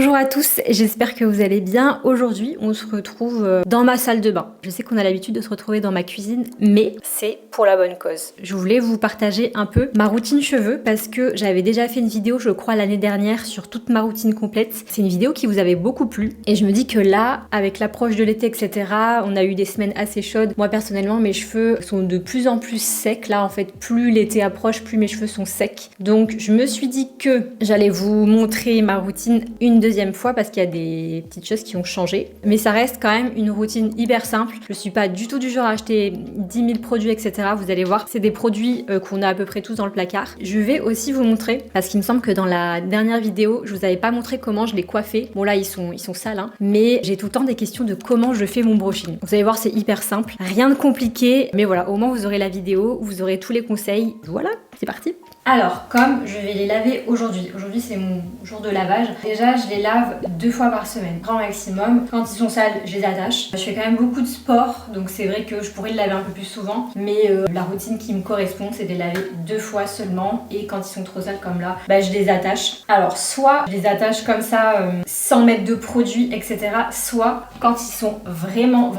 Bonjour à tous, j'espère que vous allez bien. Aujourd'hui, on se retrouve dans ma salle de bain. Je sais qu'on a l'habitude de se retrouver dans ma cuisine, mais c'est pour la bonne cause. Je voulais vous partager un peu ma routine cheveux parce que j'avais déjà fait une vidéo, je crois, l'année dernière sur toute ma routine complète. C'est une vidéo qui vous avait beaucoup plu et je me dis que là, avec l'approche de l'été, etc., on a eu des semaines assez chaudes. Moi, personnellement, mes cheveux sont de plus en plus secs. Là, en fait, plus l'été approche, plus mes cheveux sont secs. Donc, je me suis dit que j'allais vous montrer ma routine une deuxième fois parce qu'il y a des petites choses qui ont changé. Mais ça reste quand même une routine hyper simple. Je suis pas du tout du genre à acheter 10 000 produits, etc. Vous allez voir, c'est des produits qu'on a à peu près tous dans le placard. Je vais aussi vous montrer, parce qu'il me semble que dans la dernière vidéo, je vous avais pas montré comment je les coiffais. Bon là, ils sont sales, hein. Mais j'ai tout le temps des questions de comment je fais mon brushing. Vous allez voir, c'est hyper simple. Rien de compliqué. Mais voilà, au moins vous aurez la vidéo, vous aurez tous les conseils. Voilà, c'est parti. Alors, comme je vais les laver aujourd'hui c'est mon jour de lavage, déjà je les lave 2 fois par semaine, grand maximum. Quand ils sont sales, je les attache. Je fais quand même beaucoup de sport, donc c'est vrai que je pourrais les laver un peu plus souvent, mais la routine qui me correspond, c'est de les laver 2 fois seulement, et quand ils sont trop sales comme là, je les attache. Alors, soit je les attache comme ça, sans mettre de produits, etc., soit quand ils sont vraiment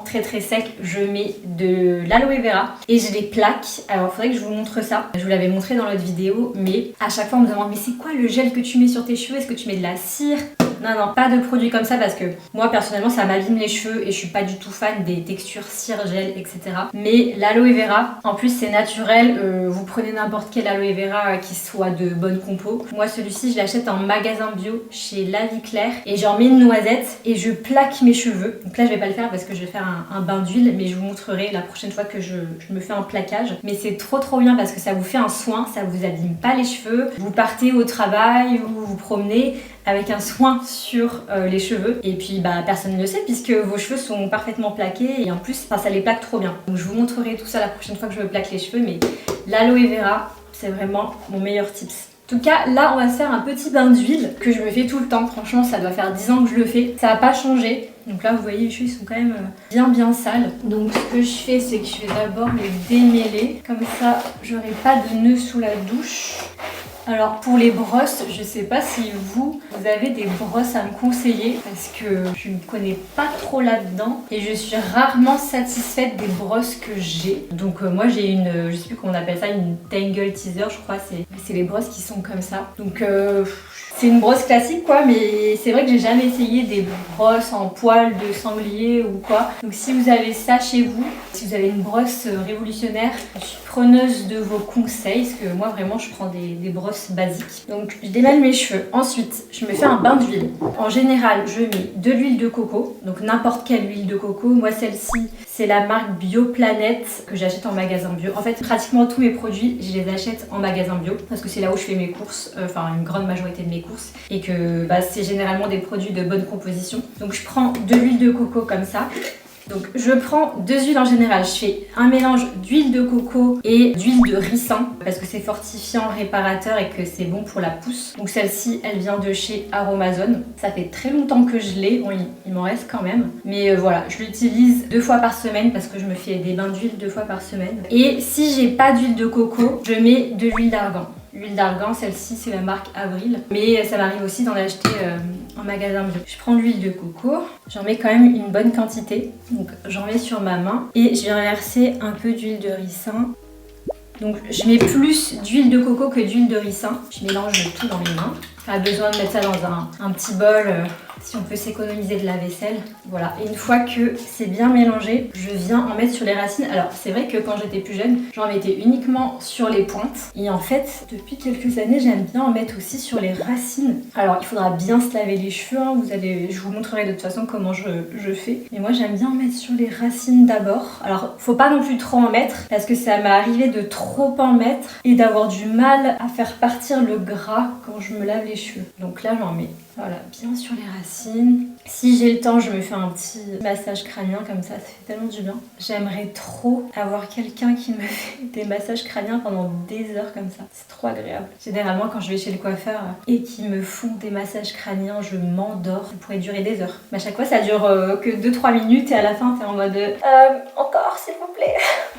très secs, je mets de l'aloe vera et je les plaque. Alors, il faudrait que je vous montre ça. Je vous l'avais montré dans vidéo, mais à chaque fois on me demande mais c'est quoi le gel que tu mets sur tes cheveux? Est-ce que tu mets de la cire? Non, pas de produits comme ça parce que moi personnellement ça m'abîme les cheveux et je suis pas du tout fan des textures cire, gel, etc. Mais l'aloe vera, en plus c'est naturel, vous prenez n'importe quel aloe vera qui soit de bonne compo. Moi celui-ci je l'achète en magasin bio chez La Vie Claire et j'en mets une noisette et je plaque mes cheveux. Donc là je vais pas le faire parce que je vais faire un bain d'huile, mais je vous montrerai la prochaine fois que je me fais un plaquage. Mais c'est trop bien parce que ça vous fait un soin, ça vous abîme pas les cheveux. Vous partez au travail ou vous promenez avec un soin sur les cheveux et puis personne ne le sait puisque vos cheveux sont parfaitement plaqués et en plus ça les plaque trop bien. Donc je vous montrerai tout ça la prochaine fois que je me plaque les cheveux, mais l'aloe vera c'est vraiment mon meilleur tips. En tout cas, là, on va se faire un petit bain d'huile que je me fais tout le temps. Franchement, ça doit faire 10 ans que je le fais. Ça n'a pas changé. Donc là, vous voyez, les cheveux ils sont quand même bien sales. Donc ce que je fais, c'est que je vais d'abord les démêler. Comme ça, j'aurai pas de nœuds sous la douche. Alors pour les brosses, je sais pas si vous avez des brosses à me conseiller parce que je ne connais pas trop là-dedans et je suis rarement satisfaite des brosses que j'ai. Donc moi j'ai une, je sais plus comment on appelle ça, une Tangle Teaser je crois, c'est les brosses qui sont comme ça. Donc c'est une brosse classique quoi, mais c'est vrai que j'ai jamais essayé des brosses en poils de sanglier ou quoi. Donc si vous avez ça chez vous, si vous avez une brosse révolutionnaire, je suis preneuse de vos conseils parce que moi vraiment je prends des brosses basiques. Donc je démêle mes cheveux. Ensuite je me fais un bain d'huile. En général je mets de l'huile de coco, donc n'importe quelle huile de coco. Moi celle-ci c'est la marque Bioplanète que j'achète en magasin bio. En fait pratiquement tous mes produits je les achète en magasin bio parce que c'est là où je fais mes courses, enfin une grande majorité de mes courses, et que c'est généralement des produits de bonne composition. Donc je prends de l'huile de coco comme ça. Donc je prends 2 huiles en général, je fais un mélange d'huile de coco et d'huile de ricin parce que c'est fortifiant, réparateur et que c'est bon pour la pousse. Donc celle-ci elle vient de chez Aromazone, ça fait très longtemps que je l'ai, bon il m'en reste quand même, mais voilà, je l'utilise 2 fois par semaine parce que je me fais des bains d'huile 2 fois par semaine. Et si j'ai pas d'huile de coco, je mets de l'huile d'argan. L'huile d'argan, celle-ci c'est la marque Avril, mais ça m'arrive aussi d'en acheter en magasin bio. Je prends l'huile de coco, j'en mets quand même une bonne quantité, donc j'en mets sur ma main et je vais verser un peu d'huile de ricin. Donc je mets plus d'huile de coco que d'huile de ricin, je mélange tout dans mes mains. Pas besoin de mettre ça dans un petit bol, si on peut s'économiser de la vaisselle. Voilà, et une fois que c'est bien mélangé, je viens en mettre sur les racines. Alors c'est vrai que quand j'étais plus jeune, j'en mettais uniquement sur les pointes. Et en fait, depuis quelques années, j'aime bien en mettre aussi sur les racines. Alors il faudra bien se laver les cheveux, hein. Je vous montrerai de toute façon comment je fais. Mais moi j'aime bien en mettre sur les racines d'abord. Alors faut pas non plus trop en mettre, parce que ça m'est arrivé de trop en mettre et d'avoir du mal à faire partir le gras quand je me lave les cheveux. Donc là j'en mets voilà, bien sur les racines. Si j'ai le temps, je me fais un petit massage crânien comme ça fait tellement du bien. J'aimerais trop avoir quelqu'un qui me fait des massages crâniens pendant des heures comme ça. C'est trop agréable. Généralement, quand je vais chez le coiffeur et qu'ils me font des massages crâniens, je m'endors. Ça pourrait durer des heures. Mais à chaque fois, ça dure que 2-3 minutes et à la fin, t'es en mode encore, s'il vous plaît.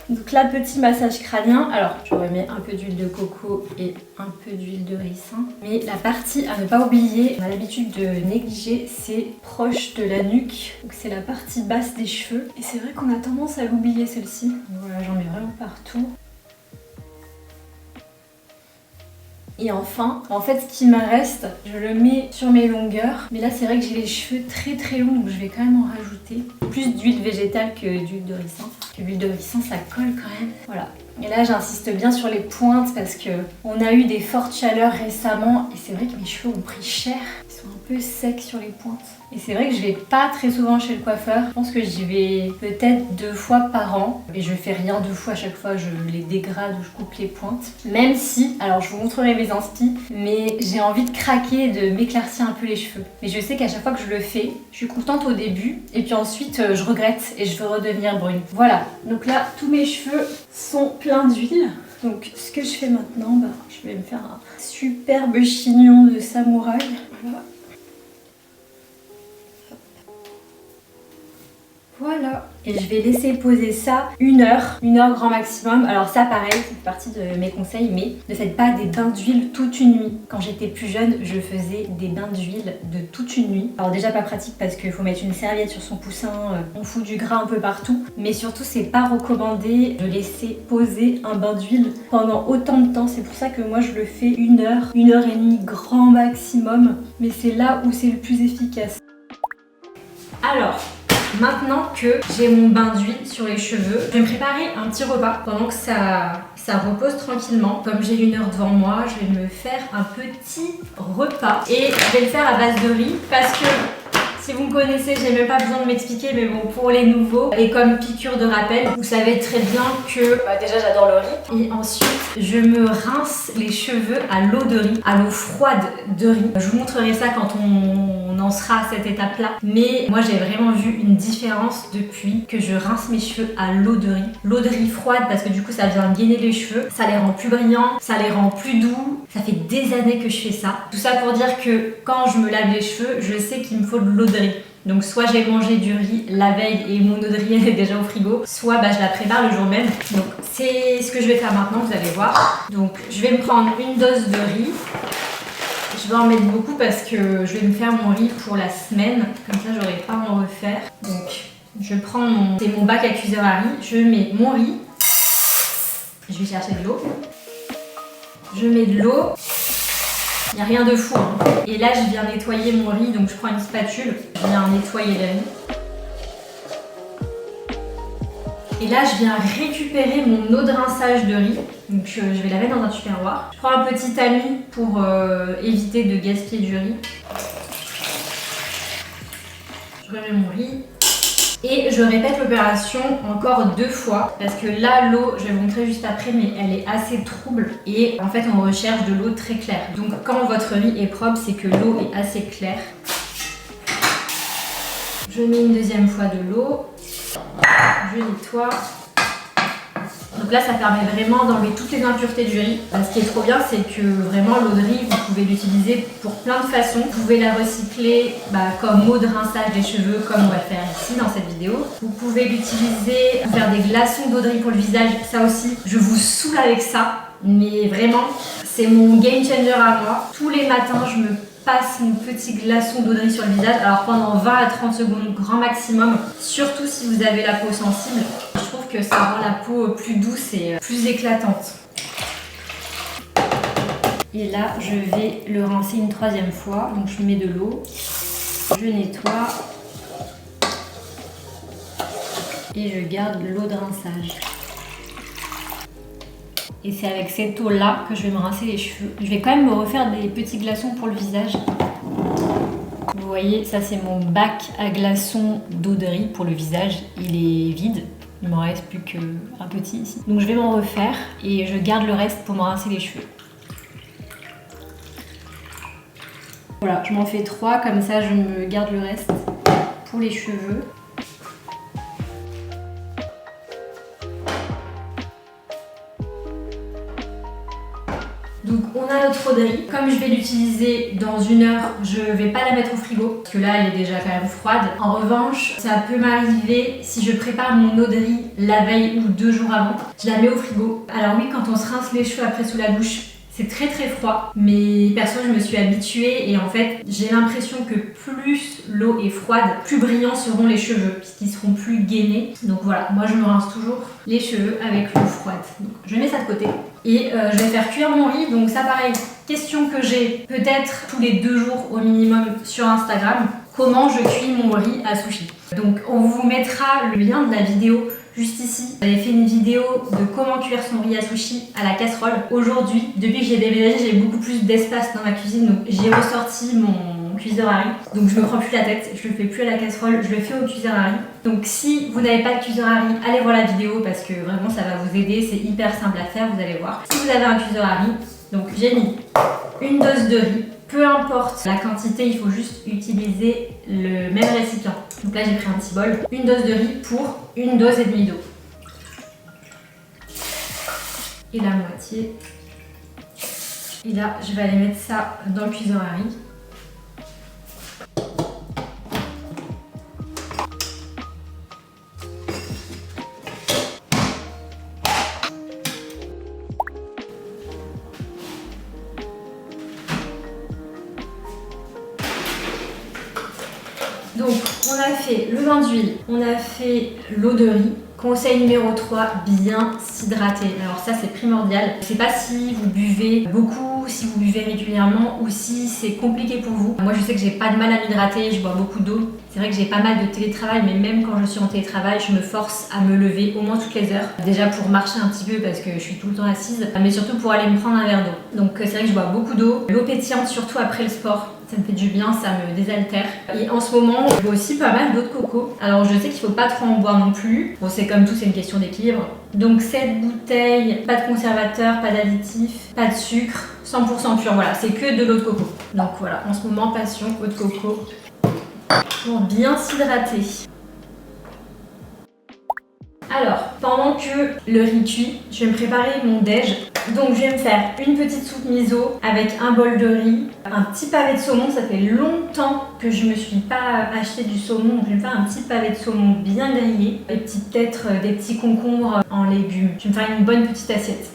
Donc là, petit massage crânien. Alors, je remets un peu d'huile de coco et un peu d'huile de ricin. Mais la partie à ne pas oublier, on a l'habitude de négliger, c'est proche de la nuque. Donc c'est la partie basse des cheveux. Et c'est vrai qu'on a tendance à l'oublier celle-ci. Voilà, j'en mets vraiment partout. Et enfin, en fait, ce qui me reste, je le mets sur mes longueurs. Mais là, c'est vrai que j'ai les cheveux très très longs, donc je vais quand même en rajouter. Plus d'huile végétale que d'huile de ricin. Parce que l'huile de ricin, ça colle quand même. Voilà. Et là, j'insiste bien sur les pointes parce que on a eu des fortes chaleurs récemment. Et c'est vrai que mes cheveux ont pris cher. Ils sont un peu secs sur les pointes. Et c'est vrai que je vais pas très souvent chez le coiffeur. Je pense que j'y vais peut-être 2 fois par an. Et je fais rien 2 fois à chaque fois, je les dégrade ou je coupe les pointes. Même si, alors je vous montrerai mes inspi, mais j'ai envie de craquer, de m'éclaircir un peu les cheveux. Mais je sais qu'à chaque fois que je le fais, je suis contente au début. Et puis ensuite, je regrette et je veux redevenir brune. Voilà, donc là, tous mes cheveux sont pleins d'huile. Donc ce que je fais maintenant, je vais me faire un superbe chignon de samouraï. Voilà. Voilà. Et je vais laisser poser ça 1 heure grand maximum. Alors ça pareil, c'est fait partie de mes conseils, mais ne faites pas des bains d'huile toute une nuit. Quand j'étais plus jeune, je faisais des bains d'huile de toute une nuit. Alors déjà pas pratique parce qu'il faut mettre une serviette sur son coussin, on fout du gras un peu partout. Mais surtout c'est pas recommandé de laisser poser un bain d'huile pendant autant de temps. C'est pour ça que moi je le fais 1 heure, 1 heure et demie grand maximum. Mais c'est là où c'est le plus efficace. Alors, maintenant que j'ai mon bain d'huile sur les cheveux, je vais me préparer un petit repas pendant que ça repose tranquillement. Comme j'ai 1 heure devant moi, je vais me faire un petit repas. Et je vais le faire à base de riz parce que si vous me connaissez, j'ai même pas besoin de m'expliquer, mais bon, pour les nouveaux, et comme piqûre de rappel, vous savez très bien que déjà j'adore le riz. Et ensuite, je me rince les cheveux à l'eau de riz, à l'eau froide de riz. Je vous montrerai ça quand on en sera à cette étape-là. Mais moi, j'ai vraiment vu une différence depuis que je rince mes cheveux à l'eau de riz. L'eau de riz froide parce que du coup, ça vient gainer les cheveux, ça les rend plus brillants, ça les rend plus doux. Ça fait des années que je fais ça. Tout ça pour dire que quand je me lave les cheveux, je sais qu'il me faut de l'eau de riz. Donc soit j'ai mangé du riz la veille et mon eau de riz est déjà au frigo, soit je la prépare le jour même. Donc c'est ce que je vais faire maintenant, vous allez voir. Donc je vais me prendre une dose de riz. Je vais en mettre beaucoup parce que je vais me faire mon riz pour la semaine. Comme ça j'aurai pas à en refaire. Donc je prends c'est mon bac à cuiseur à riz. Je mets mon riz. Je vais chercher de l'eau. Je mets de l'eau. Il n'y a rien de fou. Hein. Et là, je viens nettoyer mon riz. Donc, je prends une spatule. Je viens nettoyer le riz. Et là, je viens récupérer mon eau de rinçage de riz. Donc, je vais la mettre dans un tupperware. Je prends un petit tamis pour éviter de gaspiller du riz. Je remets mon riz. Et je répète l'opération encore 2 fois parce que là l'eau, je vais vous montrer juste après, mais elle est assez trouble et en fait on recherche de l'eau très claire. Donc quand votre riz est propre, c'est que l'eau est assez claire. Je mets une 2e fois de l'eau, je nettoie. Donc là ça permet vraiment d'enlever toutes les impuretés du riz. Ce qui est trop bien, c'est que vraiment l'eau de riz, vous pouvez l'utiliser pour plein de façons. Vous pouvez la recycler comme eau de rinçage des cheveux, comme on va le faire ici dans cette vidéo. Vous pouvez l'utiliser pour faire des glaçons d'eau de riz pour le visage. Ça aussi, je vous saoule avec ça. Mais vraiment, c'est mon game changer à moi. Tous les matins, je me passe mon petit glaçon d'eau de riz sur le visage. Alors pendant 20 à 30 secondes grand maximum. Surtout si vous avez la peau sensible. Je trouve que ça rend la peau plus douce et plus éclatante. Et là, je vais le rincer une 3e fois. Donc je mets de l'eau, je nettoie et je garde l'eau de rinçage. Et c'est avec cette eau-là que je vais me rincer les cheveux. Je vais quand même me refaire des petits glaçons pour le visage. Vous voyez, ça c'est mon bac à glaçons d'eau de riz pour le visage. Il est vide. Il me reste plus qu'un petit ici. Donc je vais m'en refaire et je garde le reste pour me rincer les cheveux. Voilà, je m'en fais 3, comme ça je me garde le reste pour les cheveux. Donc on a notre eau de riz. Comme je vais l'utiliser dans 1 heure, je vais pas la mettre au frigo parce que là elle est déjà quand même froide. En revanche, ça peut m'arriver si je prépare mon eau de riz la veille ou 2 jours avant, je la mets au frigo. Alors oui, quand on se rince les cheveux après sous la douche, c'est très très froid, mais perso je me suis habituée et en fait j'ai l'impression que plus l'eau est froide, plus brillants seront les cheveux puisqu'ils seront plus gainés. Donc voilà, moi je me rince toujours les cheveux avec l'eau froide. Donc je mets ça de côté et je vais faire cuire mon riz. Donc ça pareil, question que j'ai peut-être tous les 2 jours au minimum sur Instagram. Comment je cuis mon riz à sushi. Donc on vous mettra le lien de la vidéo juste ici. J'avais fait une vidéo de comment cuire son riz à sushi à la casserole. Aujourd'hui, depuis que j'ai déménagé, j'ai beaucoup plus d'espace dans ma cuisine, donc j'ai ressorti mon cuiseur à riz. Donc je me prends plus la tête, je le fais plus à la casserole, je le fais au cuiseur à riz. Donc si vous n'avez pas de cuiseur à riz, allez voir la vidéo parce que vraiment ça va vous aider, c'est hyper simple à faire, vous allez voir. Si vous avez un cuiseur à riz, donc j'ai mis une dose de riz. Peu importe la quantité, il faut juste utiliser le même récipient. Donc là j'ai pris un petit bol, une dose de riz pour 1,5 dose d'eau. Et la moitié. Et là je vais aller mettre ça dans le cuiseur à riz. Donc on a fait le bain d'huile, on a fait l'eau de riz. Conseil numéro 3, bien s'hydrater. Alors ça c'est primordial. Je sais pas si vous buvez beaucoup, si vous buvez régulièrement ou si c'est compliqué pour vous. Moi je sais que j'ai pas de mal à m'hydrater, je bois beaucoup d'eau. C'est vrai que j'ai pas mal de télétravail, mais même quand je suis en télétravail, je me force à me lever au moins toutes les heures. Déjà pour marcher un petit peu parce que je suis tout le temps assise, mais surtout pour aller me prendre un verre d'eau. Donc c'est vrai que je bois beaucoup d'eau. L'eau pétillante surtout après le sport. Ça me fait du bien, ça me désaltère. Et en ce moment, je bois aussi pas mal d'eau de coco. Alors je sais qu'il faut pas trop en boire non plus. Bon, c'est comme tout, c'est une question d'équilibre. Donc cette bouteille, pas de conservateur, pas d'additif, pas de sucre, 100% pur. Voilà, c'est que de l'eau de coco. Donc voilà, en ce moment, passion eau de coco pour bien s'hydrater. Alors, pendant que le riz cuit, je vais me préparer mon déj. Donc je vais me faire une petite soupe miso avec un bol de riz, un petit pavé de saumon. Ça fait longtemps que je me suis pas acheté du saumon, donc je vais me faire un petit pavé de saumon bien grillé. Et peut-être des petits concombres en légumes. Je vais me faire une bonne petite assiette.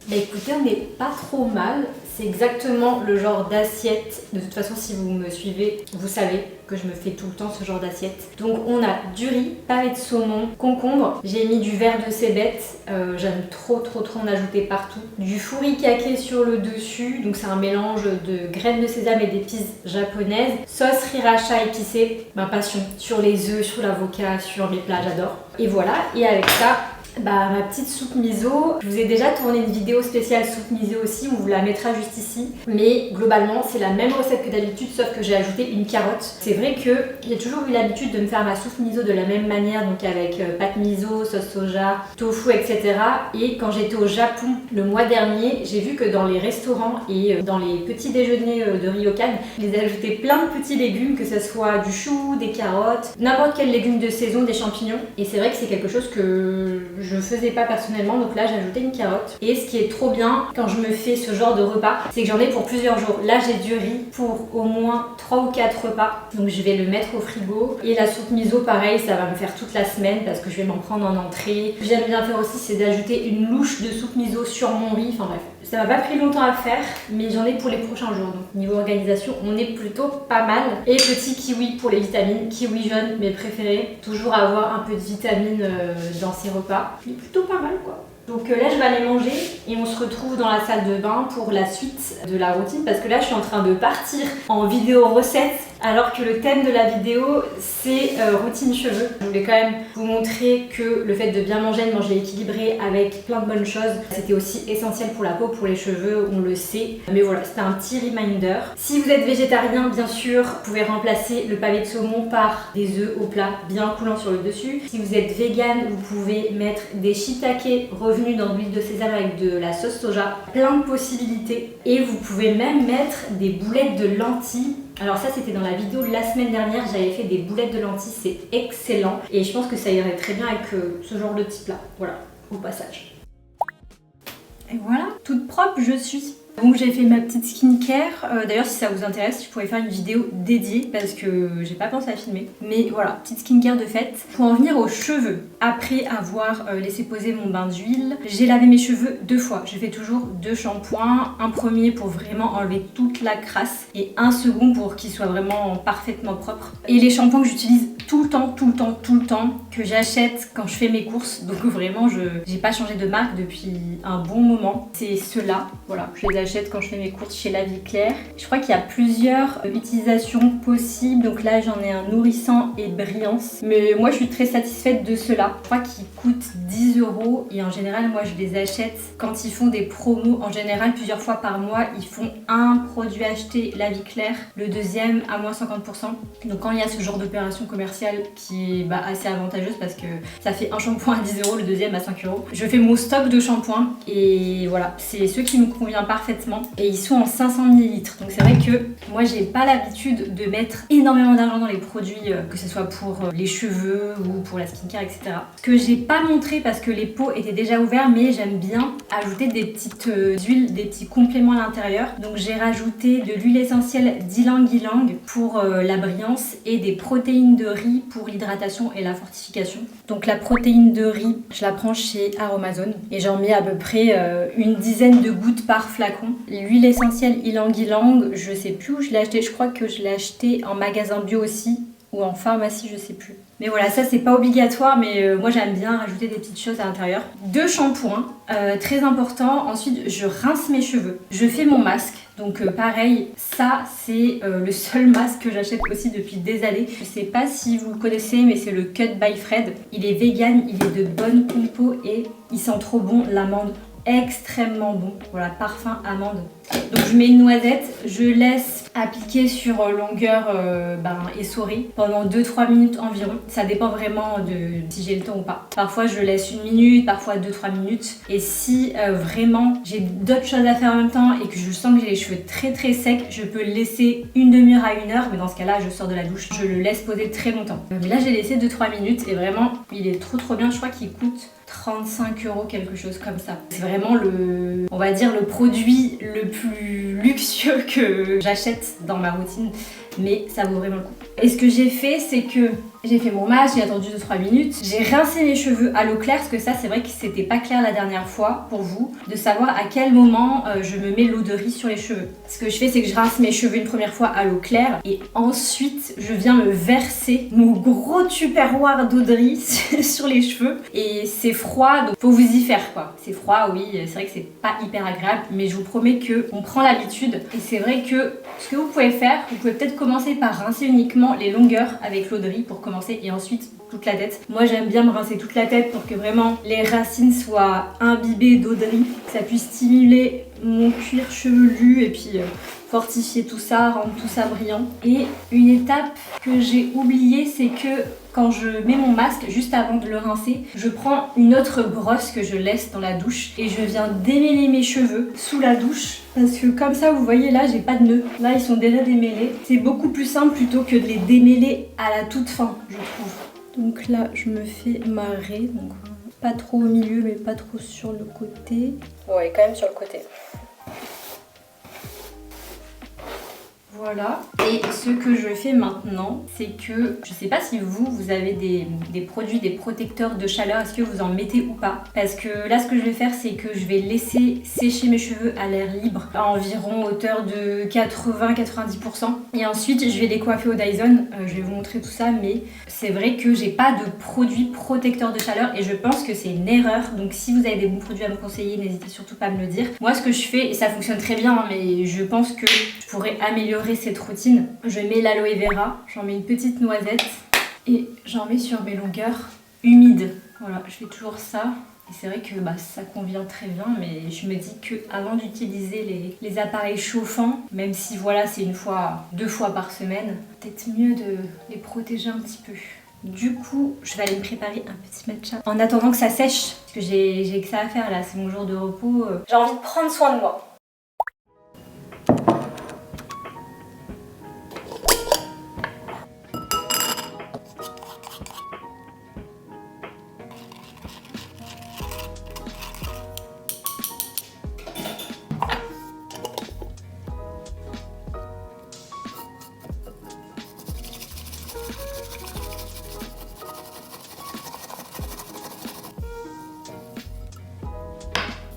Bah écoutez, on n'est pas trop mal. C'est exactement le genre d'assiette. De toute façon, si vous me suivez, vous savez que je me fais tout le temps ce genre d'assiette. Donc on a du riz, pavé de saumon, concombre. J'ai mis du verre de cébette. J'aime trop en ajouter partout. Du furikake sur le dessus. Donc c'est un mélange de graines de sésame et d'épices japonaises. Sauce sriracha épicée. Ma passion. Sur les œufs, sur l'avocat, sur les plats, j'adore. Et voilà. Et avec ça, ma petite soupe miso. Je vous ai déjà tourné une vidéo spéciale soupe miso aussi, on vous la mettra juste ici. Mais globalement, c'est la même recette que d'habitude, sauf que j'ai ajouté une carotte. C'est vrai que j'ai toujours eu l'habitude de me faire ma soupe miso de la même manière, donc avec pâte miso, sauce soja, tofu, etc. Et quand j'étais au Japon le mois dernier, j'ai vu que dans les restaurants et dans les petits déjeuners de ryokan, ils ajoutaient plein de petits légumes, que ce soit du chou, des carottes, n'importe quel légume de saison, des champignons. Et c'est vrai que c'est quelque chose que je faisais pas personnellement, donc là j'ai ajouté une carotte. Et ce qui est trop bien quand je me fais ce genre de repas, c'est que j'en ai pour plusieurs jours. Là j'ai du riz pour au moins 3 ou 4 repas, donc je vais le mettre au frigo. Et la soupe miso pareil, ça va me faire toute la semaine parce que je vais m'en prendre en entrée. Ce que j'aime bien faire aussi, c'est d'ajouter une louche de soupe miso sur mon riz. Enfin bref, ça m'a pas pris longtemps à faire, mais j'en ai pour les prochains jours. Donc niveau organisation, on est plutôt pas mal. Et petit kiwi pour les vitamines, kiwi jaune, mes préférés. Toujours avoir un peu de vitamines dans ces repas. Il est plutôt pas mal quoi. Donc là je vais aller manger et on se retrouve dans la salle de bain pour la suite de la routine parce que là je suis en train de partir en vidéo recette alors que le thème de la vidéo c'est routine cheveux. Je voulais quand même vous montrer que le fait de bien manger, de manger équilibré avec plein de bonnes choses, c'était aussi essentiel pour la peau, pour les cheveux, on le sait. Mais voilà, c'était un petit reminder. Si vous êtes végétarien, bien sûr, vous pouvez remplacer le pavé de saumon par des œufs au plat bien coulants sur le dessus. Si vous êtes vegan, vous pouvez mettre des shiitake revenus dans l'huile de sésame avec de la sauce soja. Plein de possibilités. Et vous pouvez même mettre des boulettes de lentilles. Alors ça c'était dans la vidéo de la semaine dernière, j'avais fait des boulettes de lentilles, c'est excellent. Et je pense que ça irait très bien avec ce genre de petit plat. Voilà, au passage. Et voilà, toute propre je suis. Donc j'ai fait ma petite skincare, d'ailleurs si ça vous intéresse je pourrais faire une vidéo dédiée parce que j'ai pas pensé à filmer. Mais voilà, petite skincare de fête. Pour en venir aux cheveux, après avoir laissé poser mon bain d'huile, j'ai lavé mes cheveux 2 fois. Je fais toujours 2 shampoings, un premier pour vraiment enlever toute la crasse et un second pour qu'ils soient vraiment parfaitement propres. Et les shampoings que j'utilise tout le temps, que j'achète quand je fais mes courses, donc vraiment j'ai pas changé de marque depuis un bon moment, c'est ceux-là, voilà, je les achète quand je fais mes courses chez La Vie Claire. Je crois qu'il y a plusieurs utilisations possibles, donc là j'en ai un nourrissant et brillance, mais moi je suis très satisfaite de ceux-là. Je crois qu'ils coûtent 10 € et en général moi je les achète quand ils font des promos, en général plusieurs fois par mois, ils font un produit acheté La Vie Claire, le deuxième à moins 50%. Donc quand il y a ce genre d'opération commerciale qui est assez avantageuse parce que ça fait un shampoing à 10 €, le deuxième à 5 €. Je fais mon stock de shampoings et voilà, c'est ceux qui me conviennent parfaitement et ils sont en 500 ml. Donc c'est vrai que moi j'ai pas l'habitude de mettre énormément d'argent dans les produits, que ce soit pour les cheveux ou pour la skincare, etc. Ce que j'ai pas montré parce que les pots étaient déjà ouverts, mais j'aime bien ajouter des petites huiles, des petits compléments à l'intérieur. Donc j'ai rajouté de l'huile essentielle d'ylang-ylang pour la brillance et des protéines de riz pour l'hydratation et la fortification. Donc la protéine de riz, je la prends chez Aromazone et j'en mets à peu près une dizaine de gouttes par flacon. L'huile essentielle ylang-ylang, je sais plus où je l'ai acheté, je crois que je l'ai acheté en magasin bio aussi ou en pharmacie, je sais plus. Mais voilà, ça c'est pas obligatoire, mais moi j'aime bien rajouter des petites choses à l'intérieur. 2 shampoings, très important. Ensuite, je rince mes cheveux. Je fais mon masque. Donc pareil, ça c'est le seul masque que j'achète aussi depuis des années. Je sais pas si vous le connaissez, mais c'est le Cut by Fred. Il est vegan, il est de bonne compo et il sent trop bon l'amande. Extrêmement bon, voilà, parfum amande. Donc je mets une noisette, je laisse appliquer sur longueur essorée pendant 2-3 minutes environ. Ça dépend vraiment de si j'ai le temps ou pas. Parfois je laisse 1 minute, parfois 2-3 minutes. Et si vraiment j'ai d'autres choses à faire en même temps et que je sens que j'ai les cheveux très secs, je peux le laisser une demi-heure à 1 heure. Mais dans ce cas-là, je sors de la douche, je le laisse poser très longtemps. Mais là j'ai laissé 2-3 minutes et vraiment il est trop bien. Je crois qu'il coûte 35 €, quelque chose comme ça. C'est vraiment on va dire le produit le plus luxueux que j'achète dans ma routine, mais ça vaut vraiment le coup. Et ce que j'ai fait, c'est que j'ai fait mon masque, j'ai attendu 2-3 minutes, j'ai rincé mes cheveux à l'eau claire, parce que ça c'est vrai que c'était pas clair la dernière fois pour vous, de savoir à quel moment je me mets l'eau de riz sur les cheveux. Ce que je fais, c'est que je rince mes cheveux une première fois à l'eau claire et ensuite je viens me verser mon gros tupperware d'eau de riz sur les cheveux. Et c'est froid, donc faut vous y faire quoi. C'est froid, oui, c'est vrai que c'est pas hyper agréable, mais je vous promets qu'on prend l'habitude. Et c'est vrai que ce que vous pouvez faire, vous pouvez peut-être commencer par rincer uniquement les longueurs avec l'eau de riz pour commencer et ensuite toute la tête. Moi j'aime bien me rincer toute la tête pour que vraiment les racines soient imbibées d'eau de riz, que ça puisse stimuler mon cuir chevelu et puis fortifier tout ça, rendre tout ça brillant. Et une étape que j'ai oubliée, c'est que quand je mets mon masque, juste avant de le rincer, je prends une autre brosse que je laisse dans la douche et je viens démêler mes cheveux sous la douche. Parce que comme ça, vous voyez là, j'ai pas de nœuds. Là, ils sont déjà démêlés. C'est beaucoup plus simple plutôt que de les démêler à la toute fin, je trouve. Donc là, je me fais marrer. Donc pas trop au milieu, mais pas trop sur le côté. Ouais, quand même sur le côté. Voilà. Et ce que je fais maintenant, c'est que je sais pas si vous avez des produits, des protecteurs de chaleur, est-ce que vous en mettez ou pas? Parce que là, ce que je vais faire, c'est que je vais laisser sécher mes cheveux à l'air libre à environ hauteur de 80-90%. Et ensuite, je vais les coiffer au Dyson. Je vais vous montrer tout ça, mais c'est vrai que j'ai pas de produit protecteur de chaleur et je pense que c'est une erreur. Donc si vous avez des bons produits à me conseiller, n'hésitez surtout pas à me le dire. Moi, ce que je fais, et ça fonctionne très bien, hein, mais je pense que je pourrais améliorer cette routine. Je mets l'aloe vera, j'en mets une petite noisette et j'en mets sur mes longueurs humides. Voilà, je fais toujours ça. Et c'est vrai que ça convient très bien, mais je me dis qu'avant d'utiliser les appareils chauffants, même si voilà, c'est une fois, 2 fois par semaine, peut-être mieux de les protéger un petit peu. Du coup, je vais aller me préparer un petit matcha en attendant que ça sèche, parce que j'ai que ça à faire là, c'est mon jour de repos. J'ai envie de prendre soin de moi.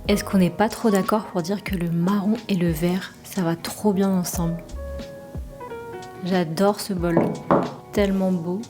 Est-ce qu'on n'est pas trop d'accord pour dire que le marron et le vert, ça va trop bien ensemble? J'adore ce bol, tellement beau.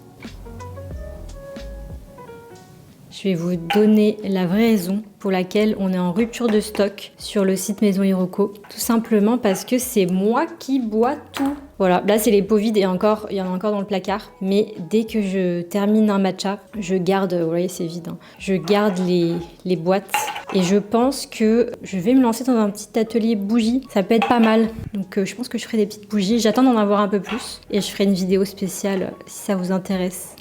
Je vais vous donner la vraie raison pour laquelle on est en rupture de stock sur le site Maison Iroko. Tout simplement parce que c'est moi qui bois tout. Voilà, là c'est les pots vides et encore, il y en a encore dans le placard. Mais dès que je termine un matcha, je garde, vous voyez c'est vide, hein, je garde les boîtes. Et je pense que je vais me lancer dans un petit atelier bougies. Ça peut être pas mal. Donc je pense que je ferai des petites bougies. J'attends d'en avoir un peu plus. Et je ferai une vidéo spéciale si ça vous intéresse.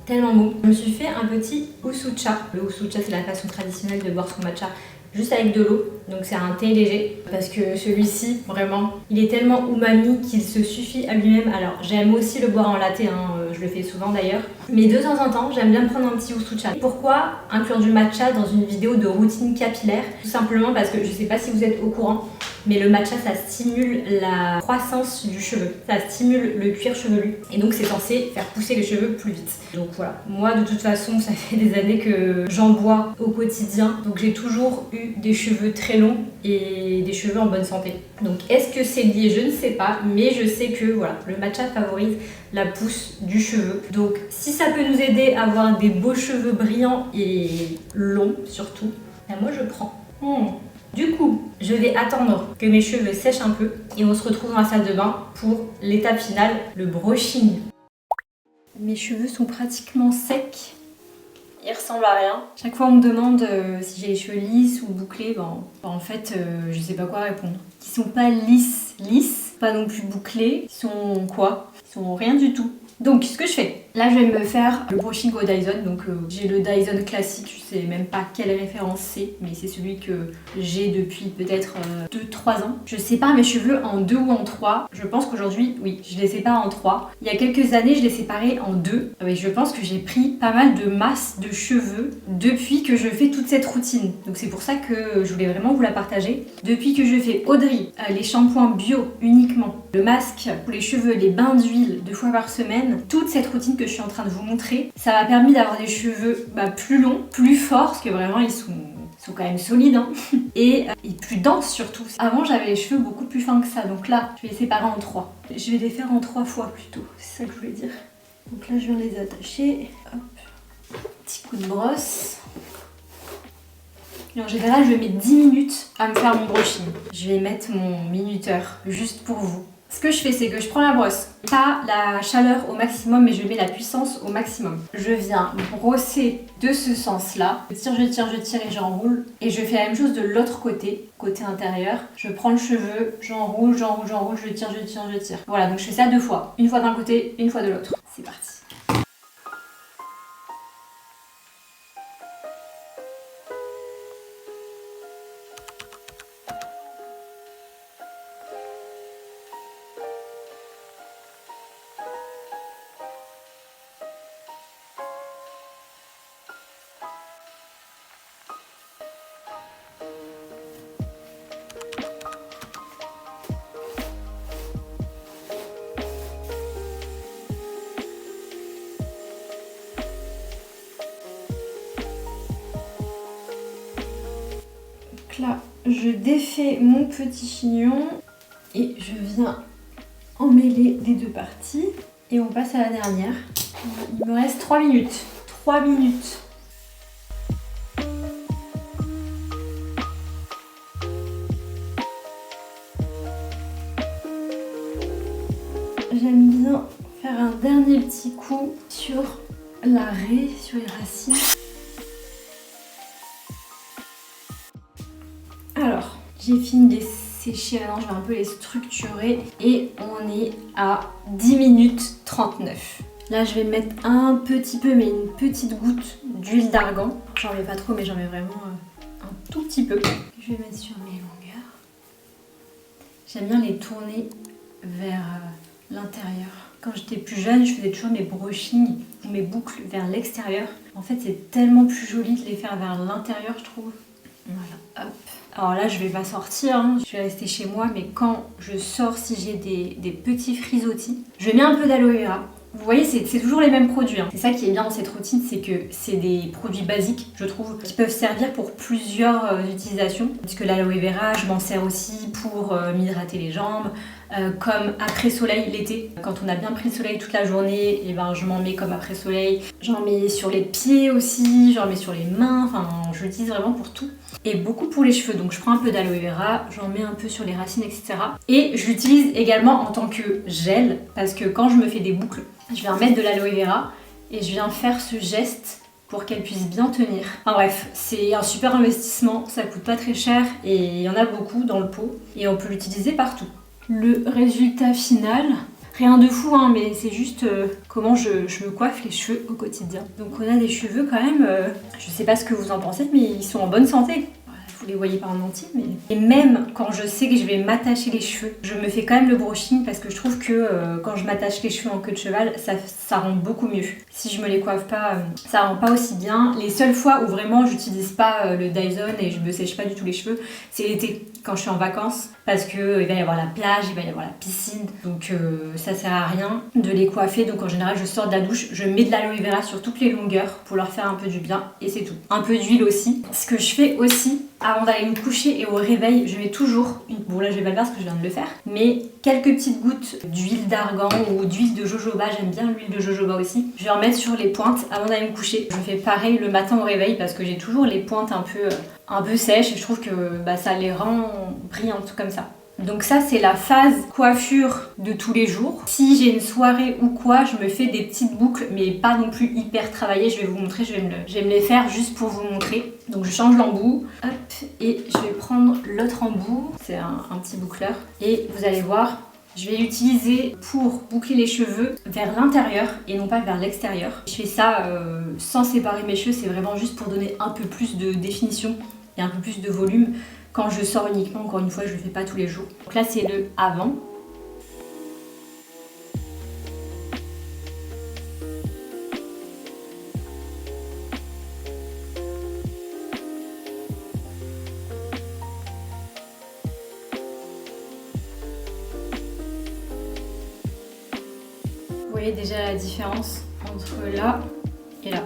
Tellement beau. Je me suis fait un petit usucha. Le usucha, c'est la façon traditionnelle de boire son matcha juste avec de l'eau. Donc c'est un thé léger parce que celui-ci, vraiment, il est tellement umami qu'il se suffit à lui-même. Alors j'aime aussi le boire en latte, hein, je le fais souvent d'ailleurs. Mais de temps en temps, j'aime bien me prendre un petit usucha. Pourquoi inclure du matcha dans une vidéo de routine capillaire? Tout simplement parce que je sais pas si vous êtes au courant, mais le matcha, ça stimule la croissance du cheveu. Ça stimule le cuir chevelu. Et donc, c'est censé faire pousser les cheveux plus vite. Donc voilà. Moi, de toute façon, ça fait des années que j'en bois au quotidien. Donc, j'ai toujours eu des cheveux très longs et des cheveux en bonne santé. Donc, est-ce que c'est lié? Je ne sais pas. Mais je sais que voilà, le matcha favorise la pousse du cheveu. Donc, si ça peut nous aider à avoir des beaux cheveux brillants et longs, surtout, ben moi, je prends. Du coup, je vais attendre que mes cheveux sèchent un peu et on se retrouve dans la salle de bain pour l'étape finale, le brushing. Mes cheveux sont pratiquement secs. Ils ressemblent à rien. Chaque fois on me demande si j'ai les cheveux lisses ou bouclés, en fait je sais pas quoi répondre. Ils sont pas lisses, pas non plus bouclés. Ils sont quoi? Ils sont rien du tout. Donc ce que je fais, là je vais me faire le brushing au Dyson, donc j'ai le Dyson classique, je sais même pas quelle référence c'est, mais c'est celui que j'ai depuis peut-être 2-3 ans. Je sépare mes cheveux en 2 ou en 3, je pense qu'aujourd'hui, oui, je les sépare en 3. Il y a quelques années, je les séparais en 2, et je pense que j'ai pris pas mal de masse de cheveux depuis que je fais toute cette routine. Donc c'est pour ça que je voulais vraiment vous la partager. Depuis que je fais Audrey, les shampoings bio uniquement, le masque pour les cheveux, les bains d'huile 2 fois par semaine, toute cette routine que je suis en train de vous montrer, ça m'a permis d'avoir des cheveux plus longs, plus forts, parce que vraiment ils sont quand même solides, hein, et plus denses surtout. Avant j'avais les cheveux beaucoup plus fins que ça, donc là je vais les séparer en 3. Je vais les faire en 3 fois plutôt, c'est ça que je voulais dire. Donc là je viens les attacher, hop, petit coup de brosse. Et en général je mets 10 minutes à me faire mon brushing. Je vais mettre mon minuteur juste pour vous. Ce que je fais, c'est que je prends la brosse, pas la chaleur au maximum, mais je mets la puissance au maximum. Je viens brosser de ce sens-là. Je tire et j'enroule. Et je fais la même chose de l'autre côté, côté intérieur. Je prends le cheveu, j'enroule, je tire. Voilà, donc je fais ça 2 fois. Une fois d'un côté, une fois de l'autre. C'est parti. Donc là, je défais mon petit chignon et je viens emmêler les deux parties. Et on passe à la dernière. Il me reste 3 minutes. 3 minutes. J'aime bien faire un dernier petit coup sur la raie, sur les racines. Alors, j'ai fini de les sécher, maintenant je vais un peu les structurer et on est à 10 minutes 39. Là je vais mettre un petit peu, mais une petite goutte d'huile d'argan. J'en mets pas trop, mais j'en mets vraiment un tout petit peu. Je vais mettre sur mes longueurs. J'aime bien les tourner vers l'intérieur. Quand j'étais plus jeune, je faisais toujours mes brushings ou mes boucles vers l'extérieur. En fait, c'est tellement plus joli de les faire vers l'intérieur, je trouve. Voilà, hop. Alors là, je vais pas sortir, hein. Je vais rester chez moi, mais quand je sors, si j'ai des petits frisottis, je mets un peu d'aloe vera. Vous voyez, c'est toujours les mêmes produits, hein. C'est ça qui est bien dans cette routine, c'est que c'est des produits basiques, je trouve, qui peuvent servir pour plusieurs utilisations. Parce que l'aloe vera, je m'en sers aussi pour m'hydrater les jambes, comme après-soleil l'été. Quand on a bien pris le soleil toute la journée, et ben, je m'en mets comme après-soleil. J'en mets sur les pieds aussi, j'en mets sur les mains, enfin je l'utilise vraiment pour tout. Et beaucoup pour les cheveux, donc je prends un peu d'aloe vera, j'en mets un peu sur les racines, etc. Et je l'utilise également en tant que gel, parce que quand je me fais des boucles, je viens mettre de l'aloe vera et je viens faire ce geste pour qu'elle puisse bien tenir. Enfin bref, c'est un super investissement, ça coûte pas très cher et il y en a beaucoup dans le pot et on peut l'utiliser partout. Le résultat final, rien de fou hein, mais c'est juste comment je me coiffe les cheveux au quotidien. Donc on a des cheveux quand même, je sais pas ce que vous en pensez, mais ils sont en bonne santé. Vous les voyez pas en entier, mais... Et même quand je sais que je vais m'attacher les cheveux, je me fais quand même le brushing parce que je trouve que quand je m'attache les cheveux en queue de cheval, ça rend beaucoup mieux. Si je me les coiffe pas, ça rend pas aussi bien. Les seules fois où vraiment j'utilise pas le Dyson et je me sèche pas du tout les cheveux, c'est l'été, quand je suis en vacances, parce que il va y avoir la plage, il va y avoir la piscine, donc ça sert à rien de les coiffer. Donc en général, je sors de la douche, je mets de l'aloe vera sur toutes les longueurs pour leur faire un peu du bien et c'est tout. Un peu d'huile aussi. Ce que je fais aussi, avant d'aller me coucher et au réveil, je mets toujours bon là je vais pas le faire parce que je viens de le faire, mais quelques petites gouttes d'huile d'argan ou d'huile de jojoba, j'aime bien l'huile de jojoba aussi. Je vais en mettre sur les pointes avant d'aller me coucher. Je fais pareil le matin au réveil parce que j'ai toujours les pointes un peu sèches et je trouve que ça les rend brillantes comme ça. Donc ça c'est la phase coiffure de tous les jours. Si j'ai une soirée ou quoi, je me fais des petites boucles mais pas non plus hyper travaillées. Je vais vous montrer, je vais me les faire juste pour vous montrer. Donc je change l'embout, hop, et je vais prendre l'autre embout. C'est un petit boucleur et vous allez voir, je vais l'utiliser pour boucler les cheveux vers l'intérieur et non pas vers l'extérieur. Je fais ça sans séparer mes cheveux, c'est vraiment juste pour donner un peu plus de définition et un peu plus de volume. Quand je sors uniquement, encore une fois, je le fais pas tous les jours. Donc là, c'est le avant. Vous voyez déjà la différence entre là et là.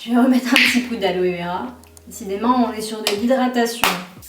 Je vais remettre un petit coup d'aloe vera. Décidément, on est sur de l'hydratation.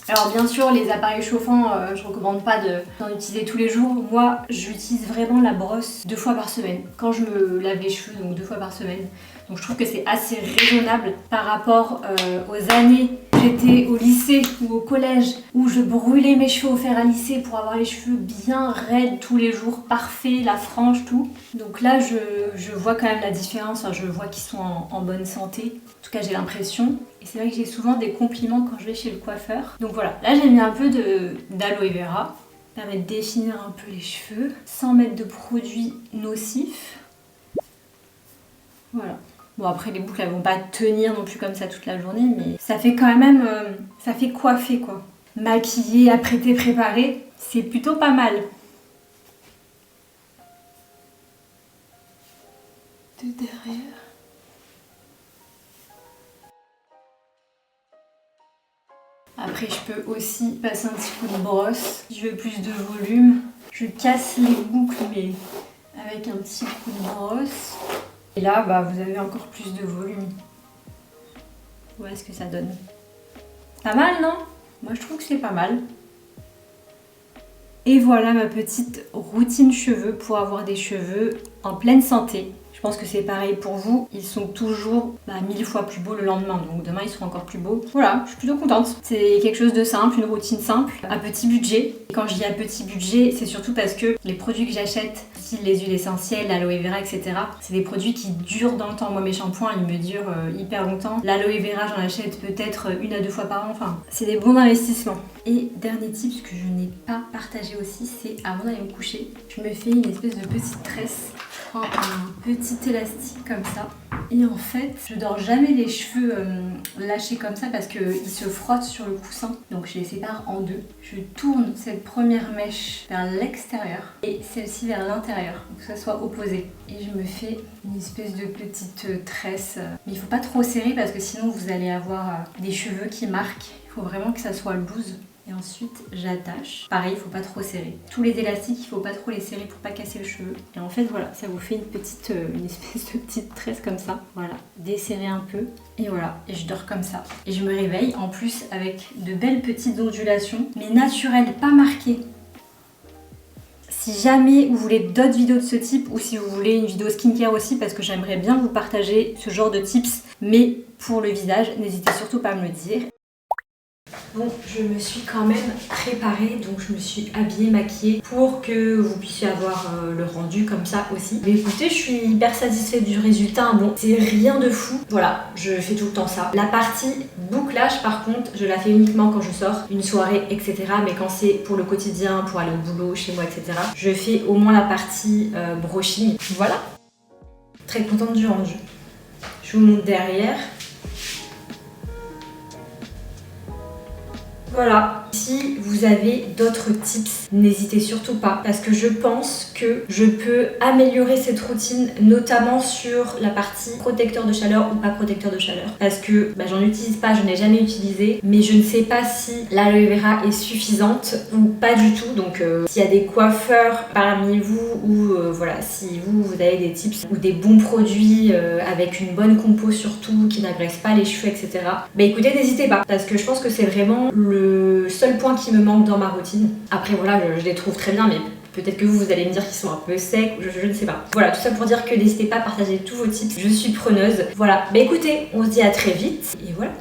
Alors bien sûr, les appareils chauffants, je recommande pas d'en utiliser tous les jours. Moi, j'utilise vraiment la brosse 2 fois par semaine. Quand je me lave les cheveux, donc 2 fois par semaine. Donc je trouve que c'est assez raisonnable par rapport aux années où j'étais au lycée ou au collège, où je brûlais mes cheveux au fer à lisser pour avoir les cheveux bien raides tous les jours, parfaits, la frange, tout. Donc là, je vois quand même la différence, je vois qu'ils sont en bonne santé. En tout cas, j'ai l'impression. Et c'est vrai que j'ai souvent des compliments quand je vais chez le coiffeur. Donc voilà, là j'ai mis un peu d'aloe vera. Ça permet de définir un peu les cheveux sans mettre de produits nocifs. Voilà. Bon après les boucles elles vont pas tenir non plus comme ça toute la journée, mais ça fait quand même, ça fait coiffer quoi. Maquiller, apprêter, préparer, c'est plutôt pas mal. De derrière. Après je peux aussi passer un petit coup de brosse si je veux plus de volume. Je casse les boucles mais avec un petit coup de brosse. Et là, bah, vous avez encore plus de volume. Voilà ce que ça donne. Pas mal, non? Moi, je trouve que c'est pas mal. Et voilà ma petite routine cheveux pour avoir des cheveux en pleine santé. Je pense que c'est pareil pour vous. Ils sont toujours 1000 fois plus beaux le lendemain. Donc demain, ils seront encore plus beaux. Voilà, je suis plutôt contente. C'est quelque chose de simple, une routine simple, à petit budget. Et quand je dis à petit budget, c'est surtout parce que les produits que j'achète, style les huiles essentielles, l'aloe vera, etc., c'est des produits qui durent dans le temps. Moi, mes shampoings, ils me durent hyper longtemps. L'aloe vera, j'en achète peut-être 1 à 2 fois par an. Enfin, c'est des bons investissements. Et dernier tip que je n'ai pas partagé aussi, c'est avant d'aller me coucher, je me fais une espèce de petite tresse. Je prends un petit élastique comme ça. Et en fait, je dors jamais les cheveux lâchés comme ça parce qu'ils se frottent sur le coussin. Donc je les sépare en deux. Je tourne cette première mèche vers l'extérieur et celle-ci vers l'intérieur, pour que ça soit opposé. Et je me fais une espèce de petite tresse. Mais il faut pas trop serrer parce que sinon vous allez avoir des cheveux qui marquent. Il faut vraiment que ça soit loose. Et ensuite, j'attache. Pareil, il faut pas trop serrer. Tous les élastiques, il faut pas trop les serrer pour pas casser le cheveu. Et en fait, voilà, ça vous fait une espèce de petite tresse comme ça. Voilà, desserrer un peu. Et voilà, et je dors comme ça. Et je me réveille, en plus, avec de belles petites ondulations, mais naturelles, pas marquées. Si jamais vous voulez d'autres vidéos de ce type, ou si vous voulez une vidéo skincare aussi, parce que j'aimerais bien vous partager ce genre de tips, mais pour le visage, n'hésitez surtout pas à me le dire. Bon, je me suis quand même préparée, donc je me suis habillée, maquillée pour que vous puissiez avoir le rendu comme ça aussi. Mais écoutez, je suis hyper satisfaite du résultat. Bon, c'est rien de fou. Voilà, je fais tout le temps ça. La partie bouclage, par contre, je la fais uniquement quand je sors, une soirée, etc. Mais quand c'est pour le quotidien, pour aller au boulot, chez moi, etc., je fais au moins la partie brushing. Voilà. Très contente du rendu. Je vous montre derrière. Voilà, si vous avez d'autres tips, n'hésitez surtout pas parce que je pense que je peux améliorer cette routine notamment sur la partie protecteur de chaleur ou pas protecteur de chaleur parce que j'en utilise pas, je n'ai jamais utilisé mais je ne sais pas si l'aloe vera est suffisante ou pas du tout donc s'il y a des coiffeurs parmi vous ou voilà, si vous avez des tips ou des bons produits avec une bonne compo surtout qui n'agressent pas les cheveux etc. Écoutez, n'hésitez pas parce que je pense que c'est vraiment le seul point qui me manque dans ma routine. Après voilà, je les trouve très bien mais peut-être que vous allez me dire qu'ils sont un peu secs, je ne sais pas. Voilà, tout ça pour dire que n'hésitez pas à partager tous vos tips, je suis preneuse. Voilà, écoutez, on se dit à très vite et voilà.